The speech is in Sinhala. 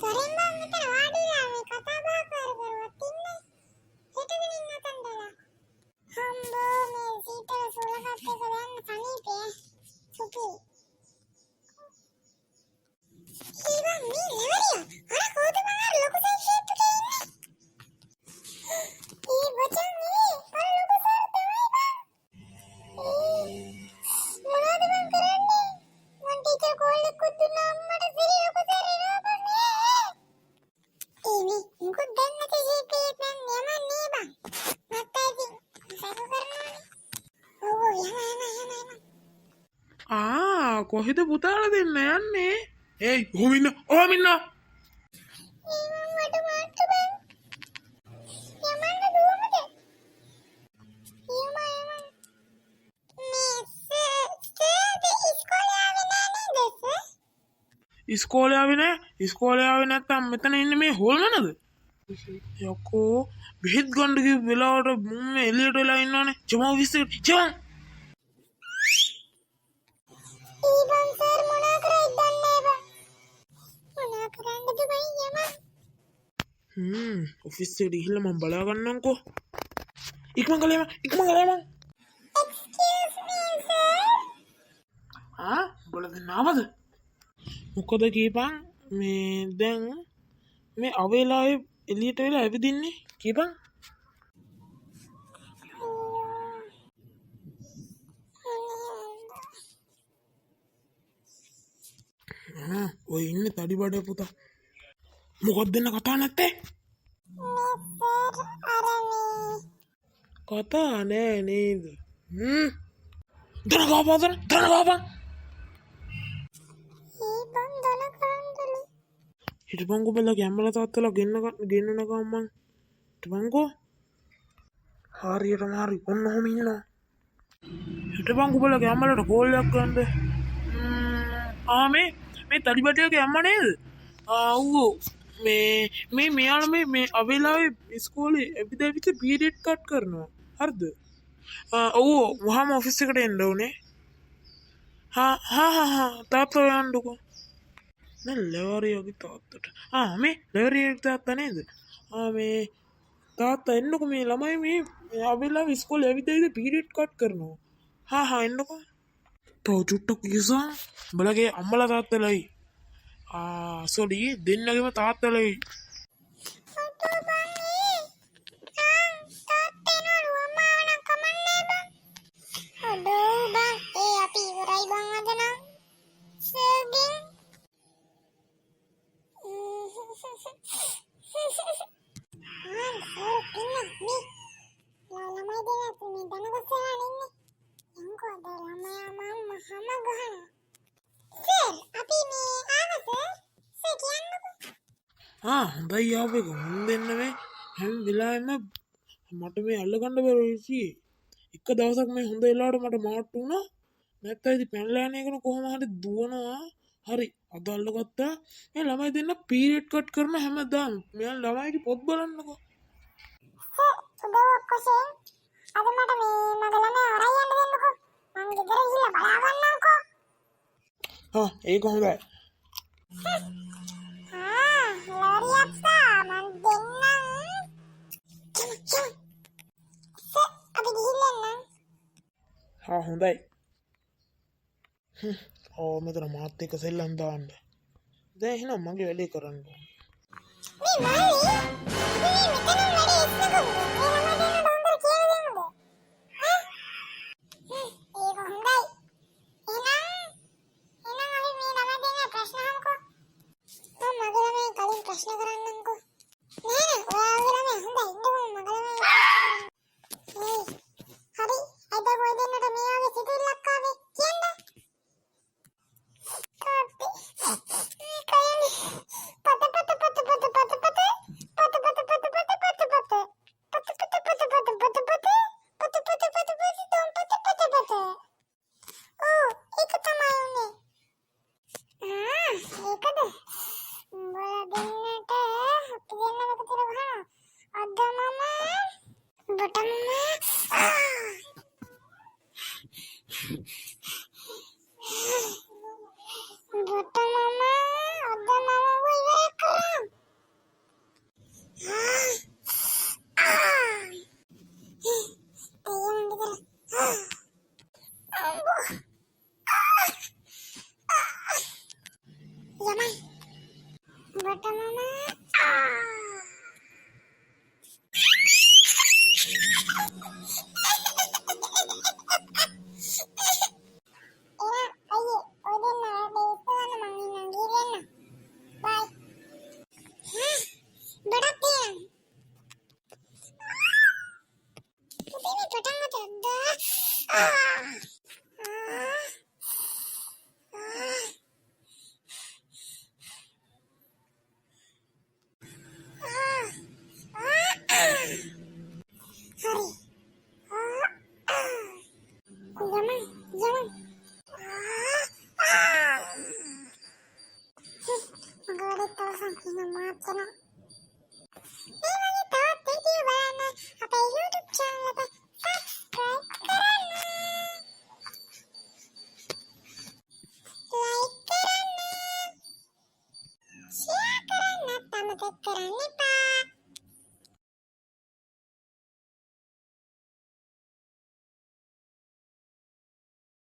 තොරෙන් බං මෙතන වාඩිලා මේ කතා බහ කරුවත් ඉන්නේ. හිටගෙන ඉන්න තන්දලා. හම්බෝ මේ සීතල සුලකත් එක දැන් සනීපේ. සුපි. ඊවන් මේ නෙවරියා. අර කෝද මං අර ලොකු සයිස් ෂේප් එකේ ඉන්නේ. ඒ බචන් නේ අර ලොකු සර් තමයි බං. මොනවද මං කරන්නේ? මං ටීචර් කෝල් එකක් දුන්නා අම්මට සිරි ලොකු සර් එනවා බං. මේ මුකුත් දැන් නැති ෂේප් එකක් මං යමන්නේ බං. මත්තයි ඉතින් සයිකල් කරනවානේ. ඔව් යම. කොහෙද පුතාලා දෙන්න යන්නේ? ඒයි ඔහොම ඉන්න. මට මාත් බං. යමන්න දුවමුද? යම. මේ සර් ඉස්කෝලේ ආවේ නැහැ නේද සර්? ඉස්කෝලේ ආවේ නැහැ. ඉස්කෝලේ ආවේ නැත්තම් මෙතන ඉන්නේ මේ හොල්මනද? යකෝ බෙහෙත් ගන්න කිව්ව වෙලාවට මුන් එළියට වෙලා ඉන්නවනේ. චම ඔෆිස් එකට චම. ඊබන් සර් මොනා කරයිද දන්නේ බං. මොනා කරන්නද බං යම. ඔෆිස් එකට ගිහිල්ලා මම බලා ගන්නම්කෝ. ඉක්මන් ගලේම. එක්ස්කියුස් මී සර්. උඹලා දෙන්නවද? මොකද කීපන් මේ දැන් මේ අවේලාවේ එළියට වෙලා ඇවිදින්නේ කීපන්. ඔය ඉන්නේ තඩි බඩේ පුතා. මොකක්ද දෙන්න කතා නැත්තේ? කතා නෑ නේද? දනගාපන්. ඊබන් දන කරන්නලු. හිටපන්කෝ බෙල්ලා අම්මලා තාත්තලා ගෙන්නනකම් මං හිටපන්කෝ. හරියටම හරි ඔන්න ඔහොම ඉන්නවා. හිටපන්කෝ බෙල්ලා අම්මලාට කෝල් එකක් ගන්නද? මේ තඩිබඩේගේ අම්ම නේද? ඔව්. මේ මෙයාලා මේ අවේලාවේ ඉස්කෝලේ ඇවිත් පීරියඩ් කට් කරනවා. හරිද? ඔව් වහාම ඔෆිස් එකට එන්න ඕනේ. තාත්තා යන්නකෝ. නෑ ලෙවරියගේ තාත්තට. මේ ලෙවරියගේ තාත්තා නේද? මේ තාත්තා එන්නකෝ මේ ළමයි මේ අවේලාවේ ඉස්කෝලේ ඇවිත් පීරියඩ් කට් කරනවා. එන්නකෝ. තව චුට්ටක් ඉසා බලගේ අම්මලා තාත්තලයි. සොඩි දෙන්නගේම තාත්තලයි. හොඳයි යාපේක මුන් දෙන්න මේ හැම වෙලාවෙම මට මේ අල්ලගන්න බැරි එක දවසක් මේ හොඳ වෙලාවට මට මාට්ටු වුණා. නැත්නම් ඉතින් පැනලා යන එකන කොහොම හරි දුවනවා. හරි අද අල්ලගත්තා. මේ ළමයි දෙන්න පීරියඩ් කට් කරන හැමදාම. මෙයා ළමයිගේ පොත් බලන්නකෝ. සුදවක්කසේ අද මට මේ මගේ ළමයා වරයි යන්න දෙන්නකෝ. මම ගෙදර ගිහලා බලා ගන්නම්කෝ. ඒක හොඳයි. ලෝරියක්සා මන් දෙන්නම්. අපි ගිහින් එන්නම්. හොඳයි. මෙතන මාත් එක්ක සෙල්ලම් දාන්න. දැන් එහෙනම් මගේ වැඩේ කරන්න ඕනේ. මේ මල්ලි මේ මෙතන වැඩේ ඉස්සකෝ. මේ ළමයි දෙන්න බංගර කියලා දෙන්නද? ඒක හොඳයි. එහෙනම් අපි මේ ළමයි දෙන්න ප්‍රශ්න අහමුකෝ. මම මගේ ළමයි කලින් ප්‍රශ්න කරන්නම්කෝ. නෑ ඔයාගේ ළමයි හොඳයි ඉන්නකෝ මගේ ළමයි. හරි අද කොයි දෙන්නට මේ වගේ සිතුවිල්ලක් ආවේ කියන්න. යමයි. ඔබට මම කරන්න එපා.